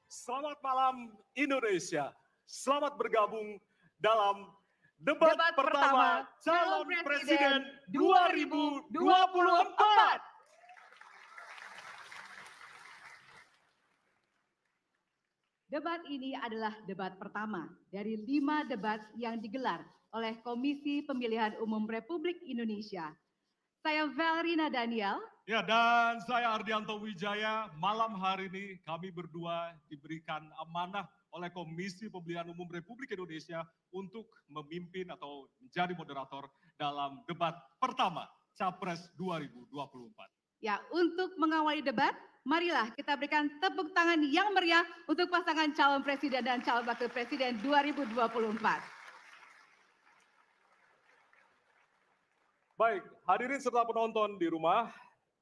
Selamat malam Indonesia. Selamat bergabung dalam debat pertama calon presiden 2024. Debat ini adalah debat pertama dari 5 debat yang digelar oleh Komisi Pemilihan Umum Republik Indonesia. Saya Valerina Daniel. Ya, dan saya Ardianto Wijaya. Malam hari ini kami berdua diberikan amanah oleh Komisi Pemilihan Umum Republik Indonesia untuk memimpin atau menjadi moderator dalam debat pertama Capres 2024. Ya, untuk mengawali debat, marilah kita berikan tepuk tangan yang meriah untuk pasangan calon presiden dan calon wakil presiden 2024. Baik, hadirin serta penonton di rumah,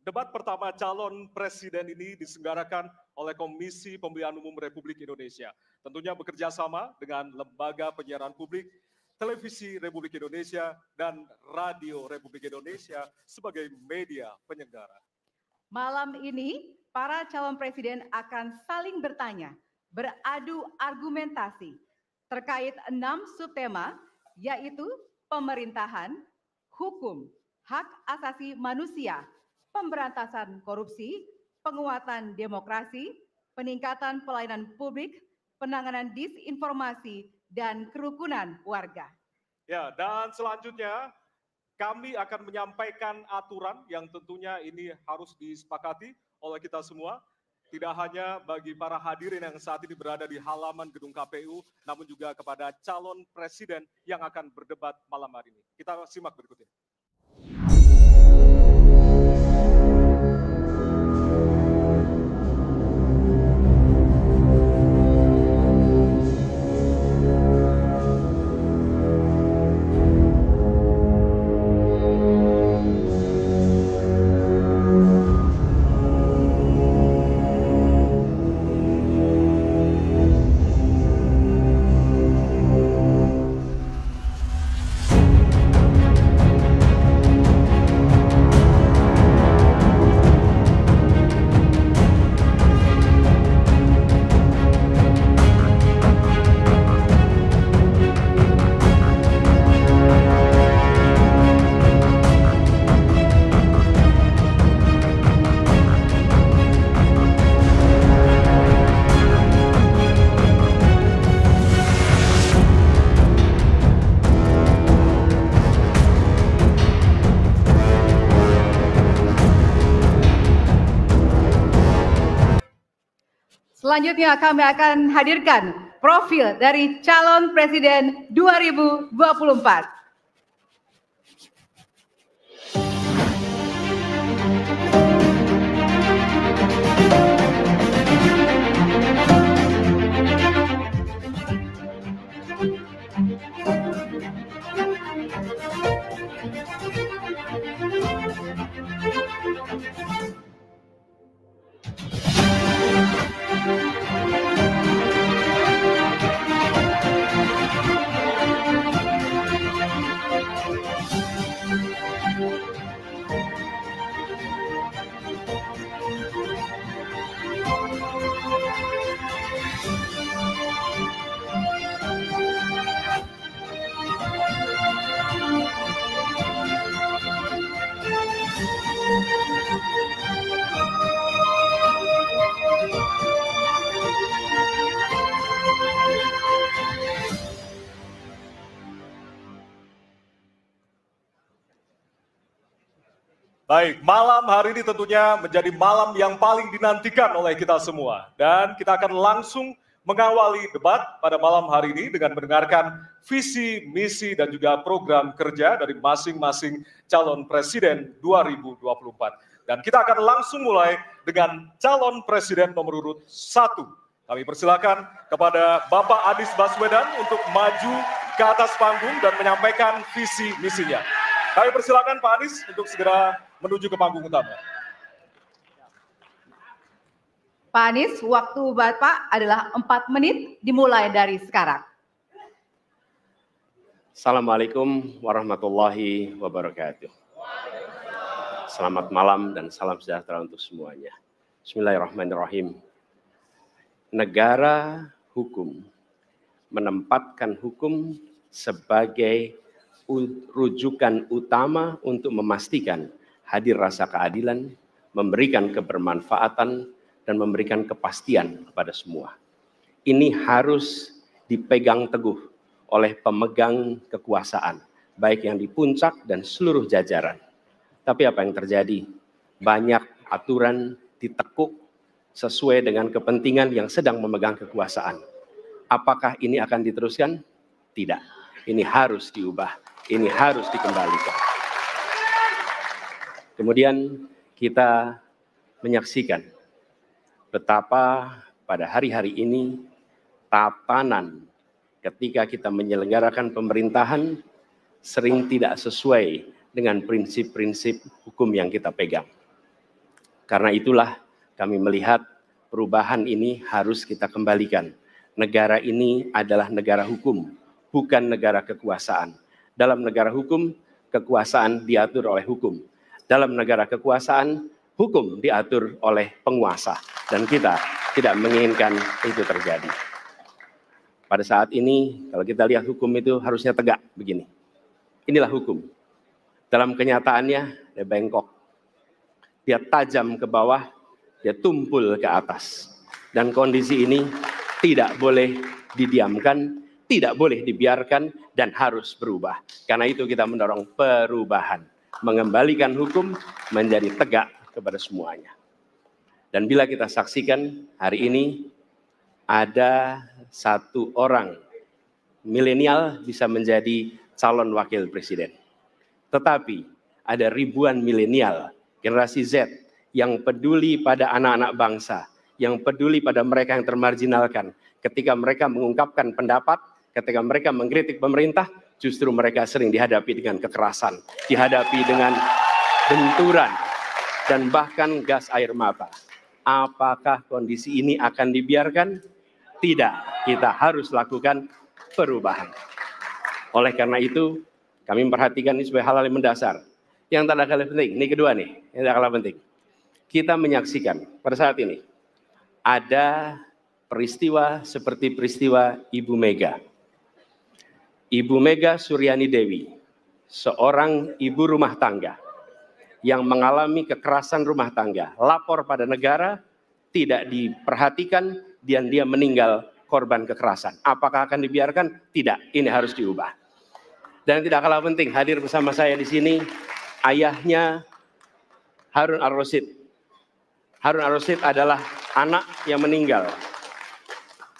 debat pertama calon presiden ini diselenggarakan oleh Komisi Pemilihan Umum Republik Indonesia. Tentunya bekerja sama dengan Lembaga Penyiaran Publik, Televisi Republik Indonesia, dan Radio Republik Indonesia sebagai media penyelenggara. Malam ini, para calon presiden akan saling bertanya, beradu argumentasi terkait 6 subtema, yaitu pemerintahan, hukum, hak asasi manusia, pemberantasan korupsi, penguatan demokrasi, peningkatan pelayanan publik, penanganan disinformasi, dan kerukunan warga. Ya, dan selanjutnya kami akan menyampaikan aturan yang tentunya ini harus disepakati oleh kita semua. Tidak hanya bagi para hadirin yang saat ini berada di halaman gedung KPU, namun juga kepada calon presiden yang akan berdebat malam hari ini. Kita simak berikut ini. Selanjutnya kami akan hadirkan profil dari calon presiden 2024. Baik, malam hari ini tentunya menjadi malam yang paling dinantikan oleh kita semua. Dan kita akan langsung mengawali debat pada malam hari ini dengan mendengarkan visi, misi, dan juga program kerja dari masing-masing calon presiden 2024. Dan kita akan langsung mulai dengan calon presiden nomor urut 1. Kami persilakan kepada Bapak Anies Baswedan untuk maju ke atas panggung dan menyampaikan visi misinya. Kami persilakan Pak Anies untuk segera menuju ke panggung utama. Pak Anies, waktu Bapak adalah 4 menit dimulai dari sekarang. Assalamualaikum warahmatullahi wabarakatuh. Selamat malam dan salam sejahtera untuk semuanya. Bismillahirrahmanirrahim. Negara hukum menempatkan hukum sebagai rujukan utama untuk memastikan hadir rasa keadilan, memberikan kebermanfaatan, dan memberikan kepastian kepada semua. Ini harus dipegang teguh oleh pemegang kekuasaan, baik yang di puncak dan seluruh jajaran. Tapi apa yang terjadi? Banyak aturan ditekuk sesuai dengan kepentingan yang sedang memegang kekuasaan. Apakah ini akan diteruskan? Tidak. Ini harus diubah. Ini harus dikembalikan. Kemudian kita menyaksikan betapa pada hari-hari ini tatanan ketika kita menyelenggarakan pemerintahan sering tidak sesuai dengan prinsip-prinsip hukum yang kita pegang. Karena itulah kami melihat perubahan ini harus kita kembalikan. Negara ini adalah negara hukum, bukan negara kekuasaan. Dalam negara hukum, kekuasaan diatur oleh hukum. Dalam negara kekuasaan, hukum diatur oleh penguasa. Dan kita tidak menginginkan itu terjadi. Pada saat ini, kalau kita lihat hukum itu harusnya tegak begini. Inilah hukum. Dalam kenyataannya, dia bengkok. Dia tajam ke bawah, dia tumpul ke atas. Dan kondisi ini tidak boleh didiamkan, tidak boleh dibiarkan, dan harus berubah. Karena itu kita mendorong perubahan. Mengembalikan hukum menjadi tegak kepada semuanya. Dan bila kita saksikan hari ini, ada satu orang milenial bisa menjadi calon wakil presiden. Tetapi ada ribuan milenial, generasi Z, yang peduli pada anak-anak bangsa, yang peduli pada mereka yang termarginalkan. Ketika mereka mengungkapkan pendapat, ketika mereka mengkritik pemerintah, justru mereka sering dihadapi dengan kekerasan, dihadapi dengan benturan, dan bahkan gas air mata. Apakah kondisi ini akan dibiarkan? Tidak, kita harus lakukan perubahan. Oleh karena itu, kami memperhatikan ini sebagai hal-hal yang mendasar. Yang tak kalah penting, ini kedua nih, yang tak kalah penting. Kita menyaksikan pada saat ini, ada peristiwa seperti peristiwa Ibu Mega. Ibu Mega Suryani Dewi, seorang ibu rumah tangga yang mengalami kekerasan rumah tangga, lapor pada negara, tidak diperhatikan, dan dia meninggal korban kekerasan. Apakah akan dibiarkan? Tidak, ini harus diubah. Dan tidak kalah penting, hadir bersama saya di sini, ayahnya Harun Ar-Rasyid. Harun Ar-Rasyid adalah anak yang meninggal,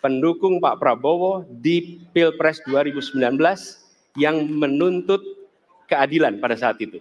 pendukung Pak Prabowo di Pilpres 2019 yang menuntut keadilan pada saat itu.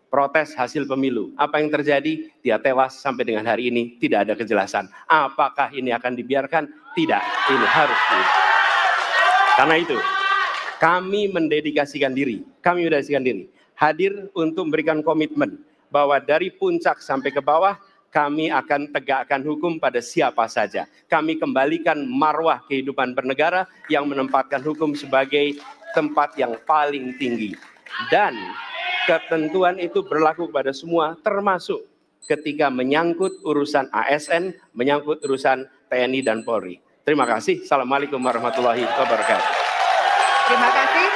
Protes hasil pemilu. Apa yang terjadi? Dia tewas sampai dengan hari ini tidak ada kejelasan. Apakah ini akan dibiarkan? Tidak. Ini harus diubah. Karena itu, kami mendedikasikan diri. Hadir untuk memberikan komitmen bahwa dari puncak sampai ke bawah, kami akan tegakkan hukum pada siapa saja. Kami kembalikan marwah kehidupan bernegara yang menempatkan hukum sebagai tempat yang paling tinggi. Dan ketentuan itu berlaku kepada semua, termasuk ketika menyangkut urusan ASN, menyangkut urusan TNI dan Polri. Terima kasih. Assalamualaikum warahmatullahi wabarakatuh. Terima kasih.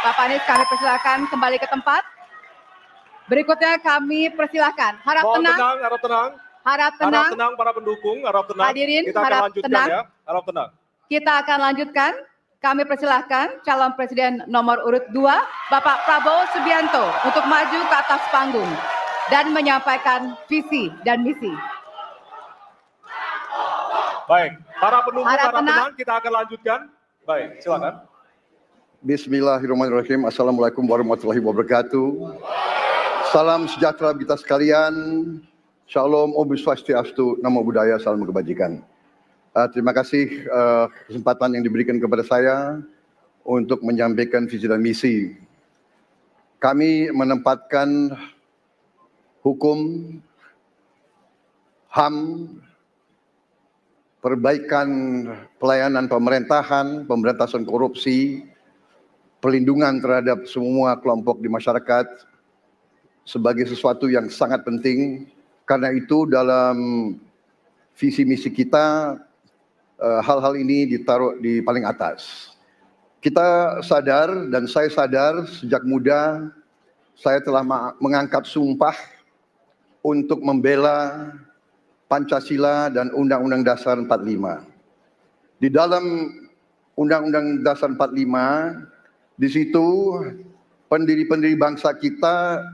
Bapak Anies, kami persilakan kembali ke tempat. Berikutnya kami persilakan. Harap tenang. Harap tenang. Harap tenang. Harap tenang para pendukung, harap tenang. Hadirin, kita akan harap lanjutkan tenang. ya. Harap tenang. Kita akan lanjutkan. Kami persilahkan calon presiden nomor urut 2, Bapak Prabowo Subianto, untuk maju ke atas panggung dan menyampaikan visi dan misi. Baik, para pendukung Harap harap tenang. tenang, kita akan lanjutkan. Baik, silakan. Bismillahirrahmanirrahim. Assalamualaikum warahmatullahi wabarakatuh. Salam sejahtera kita sekalian. Shalom, Om Swastiastu, Namo Buddhaya, salam kebajikan. Terima kasih kesempatan yang diberikan kepada saya untuk menyampaikan visi dan misi. Kami menempatkan hukum, HAM, perbaikan pelayanan pemerintahan, pemberantasan korupsi, perlindungan terhadap semua kelompok di masyarakat sebagai sesuatu yang sangat penting. Karena itu dalam visi misi kita hal-hal ini ditaruh di paling atas. Kita sadar dan saya sadar sejak muda saya telah mengangkat sumpah untuk membela Pancasila dan Undang-Undang Dasar 45. Di dalam Undang-Undang Dasar 45, di situ pendiri-pendiri bangsa kita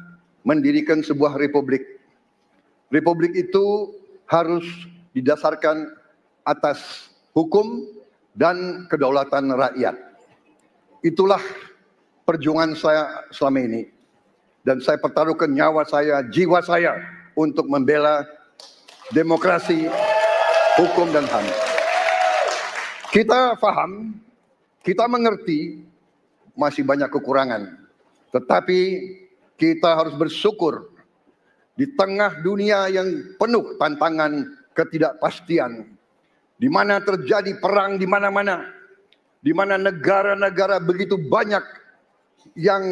mendirikan sebuah republik. Republik itu harus didasarkan atas hukum dan kedaulatan rakyat. Itulah perjuangan saya selama ini. Dan saya pertaruhkan nyawa saya, jiwa saya untuk membela demokrasi, hukum dan HAM. Kita paham, kita mengerti masih banyak kekurangan. Tetapi kita harus bersyukur di tengah dunia yang penuh tantangan ketidakpastian, di mana terjadi perang di mana-mana, di mana negara-negara begitu banyak yang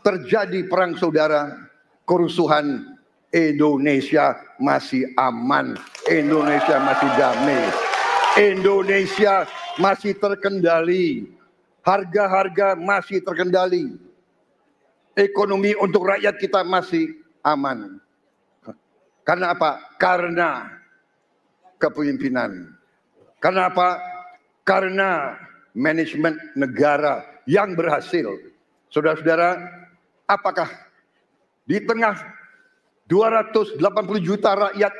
terjadi perang saudara, kerusuhan, Indonesia masih aman, Indonesia masih damai, Indonesia masih terkendali, harga-harga masih terkendali, ekonomi untuk rakyat kita masih aman. Karena apa? Karena kepemimpinan. Karena apa? Karena manajemen negara yang berhasil. Saudara-saudara, apakah di tengah 280 juta rakyat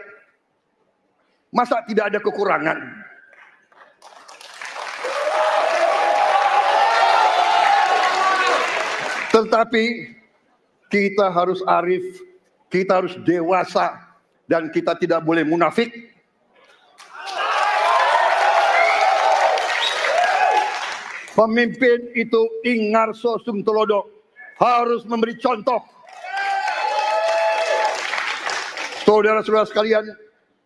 masa tidak ada kekurangan? Tetapi kita harus arif, kita harus dewasa, dan kita tidak boleh munafik. Pemimpin itu ingarso sung telodo, harus memberi contoh. Saudara-saudara sekalian,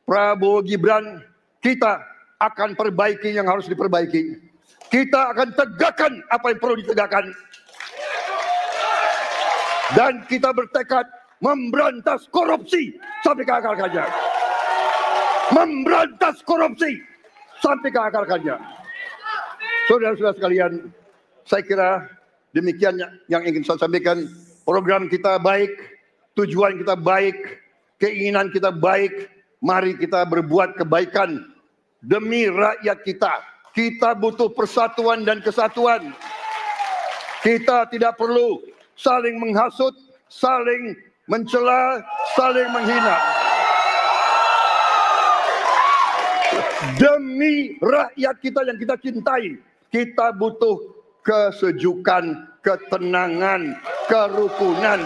Prabowo Gibran, kita akan perbaiki yang harus diperbaiki. Kita akan tegakkan apa yang perlu ditegakkan. Dan kita bertekad memberantas korupsi sampai ke akar-akarnya. Memberantas korupsi sampai ke akar-akarnya. Saudara-saudara sekalian, saya kira demikian yang ingin saya sampaikan. Program kita baik, tujuan kita baik, keinginan kita baik. Mari kita berbuat kebaikan demi rakyat kita. Kita butuh persatuan dan kesatuan. Kita tidak perlu saling menghasut, saling mencela, saling menghina. Demi rakyat kita yang kita cintai, kita butuh kesejukan, ketenangan, kerukunan.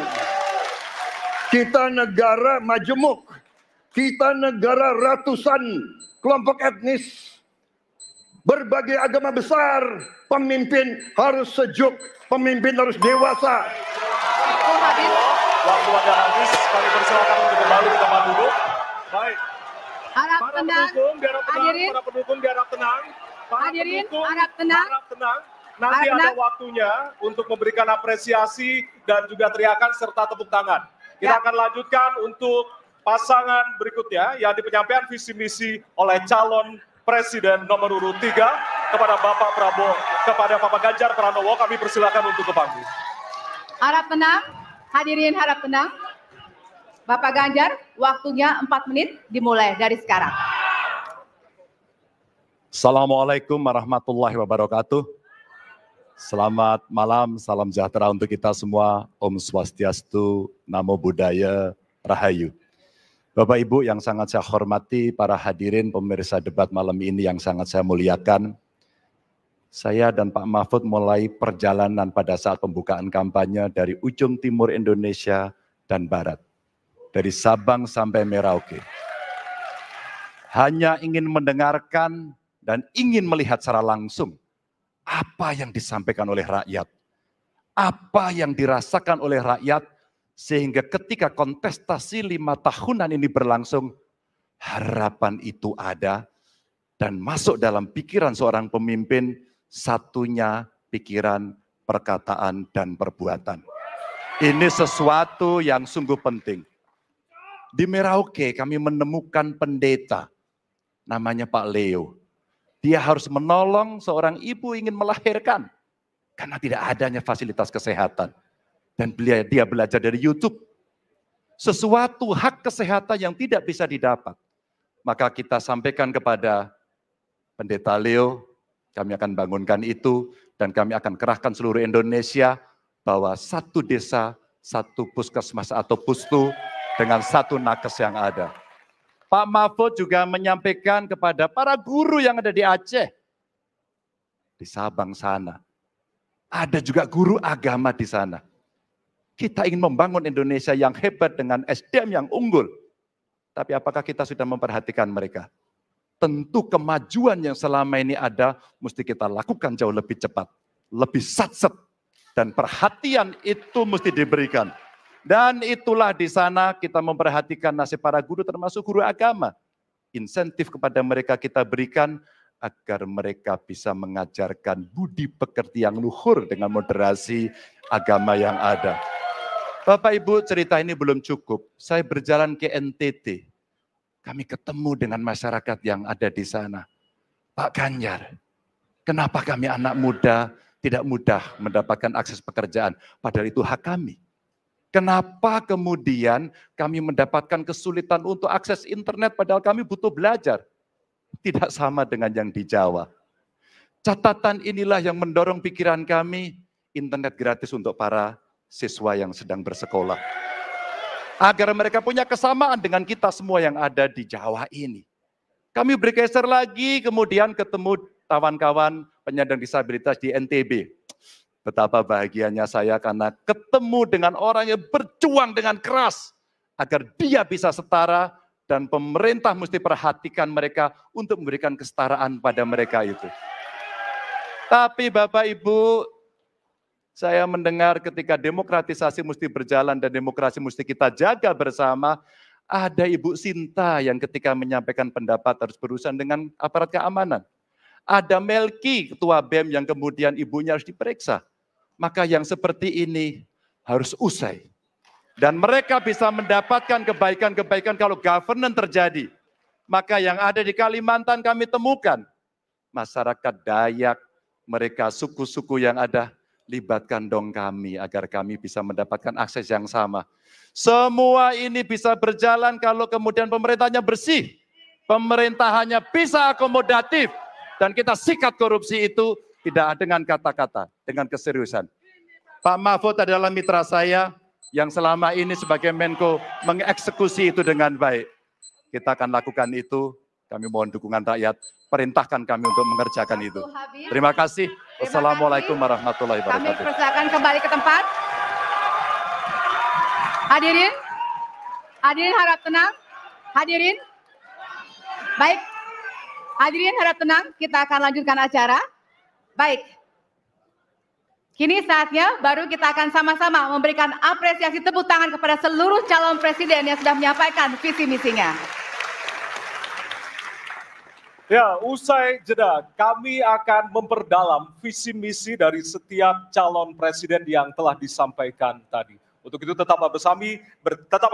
Kita negara majemuk, kita negara ratusan kelompok etnis, berbagai agama besar. Pemimpin harus sejuk, pemimpin harus dewasa. Waktu Anda habis, kami persilakan untuk kembali ke tempat duduk. Baik. Harap Para tenang. pendukung diharap tenang, Hadirin. para pendukung diharap tenang. Para Hadirin, pendukung harap tenang. harap tenang. Nanti Harap ada tenang. waktunya untuk memberikan apresiasi dan juga teriakan serta tepuk tangan. Kita Ya. akan lanjutkan untuk pasangan berikutnya yang di penyampaian visi misi oleh calon Presiden nomor urut 3 kepada Bapak Prabowo, kepada Bapak Ganjar Pranowo. Kami persilakan untuk ke panggung. Harap tenang. Hadirin harap tenang. Bapak Ganjar, waktunya 4 menit dimulai dari sekarang. Assalamualaikum warahmatullahi wabarakatuh. Selamat malam, salam sejahtera untuk kita semua. Om Swastiastu, Namo Buddhaya, Rahayu. Bapak Ibu yang sangat saya hormati, para hadirin pemirsa debat malam ini yang sangat saya muliakan. Saya dan Pak Mahfud mulai perjalanan pada saat pembukaan kampanye dari ujung timur Indonesia dan barat. Dari Sabang sampai Merauke. Hanya ingin mendengarkan dan ingin melihat secara langsung apa yang disampaikan oleh rakyat. Apa yang dirasakan oleh rakyat sehingga ketika kontestasi 5 tahunan ini berlangsung, harapan itu ada dan masuk dalam pikiran seorang pemimpin, satunya pikiran, perkataan, dan perbuatan. Ini sesuatu yang sungguh penting. Di Merauke kami menemukan pendeta, namanya Pak Leo. Dia harus menolong seorang ibu ingin melahirkan, karena tidak adanya fasilitas kesehatan. Dan dia belajar dari YouTube. Sesuatu hak kesehatan yang tidak bisa didapat. Maka kita sampaikan kepada Pendeta Leo, kami akan bangunkan itu, dan kami akan kerahkan seluruh Indonesia, bahwa satu desa, satu puskesmas atau pustu, dengan satu nakes yang ada. Pak Mahfud juga menyampaikan kepada para guru yang ada di Aceh, di Sabang sana. Ada juga guru agama di sana. Kita ingin membangun Indonesia yang hebat dengan SDM yang unggul. Tapi apakah kita sudah memperhatikan mereka? Tentu kemajuan yang selama ini ada, mesti kita lakukan jauh lebih cepat. Lebih satset. Dan perhatian itu mesti diberikan. Dan itulah di sana kita memperhatikan nasib para guru, termasuk guru agama. Insentif kepada mereka kita berikan, agar mereka bisa mengajarkan budi pekerti yang luhur dengan moderasi agama yang ada. Bapak Ibu, cerita ini belum cukup. Saya berjalan ke NTT. Kami ketemu dengan masyarakat yang ada di sana. Pak Ganjar, kenapa kami anak muda tidak mudah mendapatkan akses pekerjaan? Padahal itu hak kami. Kenapa kemudian kami mendapatkan kesulitan untuk akses internet padahal kami butuh belajar? Tidak sama dengan yang di Jawa. Catatan inilah yang mendorong pikiran kami, internet gratis untuk para siswa yang sedang bersekolah. Agar mereka punya kesamaan dengan kita semua yang ada di Jawa ini. Kami bergeser lagi, kemudian ketemu kawan-kawan penyandang disabilitas di NTB. Betapa bahagianya saya karena ketemu dengan orang yang berjuang dengan keras agar dia bisa setara, dan pemerintah mesti perhatikan mereka untuk memberikan kesetaraan pada mereka itu. Tapi Bapak Ibu, saya mendengar ketika demokratisasi mesti berjalan dan demokrasi mesti kita jaga bersama, ada Ibu Sinta yang ketika menyampaikan pendapat harus berurusan dengan aparat keamanan. Ada Melki, Ketua BEM yang kemudian ibunya harus diperiksa. Maka yang seperti ini harus usai. Dan mereka bisa mendapatkan kebaikan-kebaikan kalau governance terjadi. Maka yang ada di Kalimantan kami temukan. Masyarakat Dayak, mereka suku-suku yang ada, libatkan dong kami agar kami bisa mendapatkan akses yang sama. Semua ini bisa berjalan kalau kemudian pemerintahnya bersih. Pemerintahannya bisa akomodatif. Dan kita sikat korupsi itu tidak dengan kata-kata, dengan keseriusan. Pak Mahfud adalah mitra saya yang selama ini sebagai Menko mengeksekusi itu dengan baik. Kita akan lakukan itu, kami mohon dukungan rakyat, perintahkan kami untuk mengerjakan itu. Terima kasih. Wassalamualaikum warahmatullahi wabarakatuh. Kami persilakan kembali ke tempat. Hadirin harap tenang. Hadirin, baik. Hadirin harap tenang, kita akan lanjutkan acara. Baik. Kini saatnya baru kita akan sama-sama memberikan apresiasi tepuk tangan kepada seluruh calon presiden yang sudah menyampaikan visi misinya. Ya, usai jeda, kami akan memperdalam visi misi dari setiap calon presiden yang telah disampaikan tadi. Untuk itu tetaplah bersama, tetap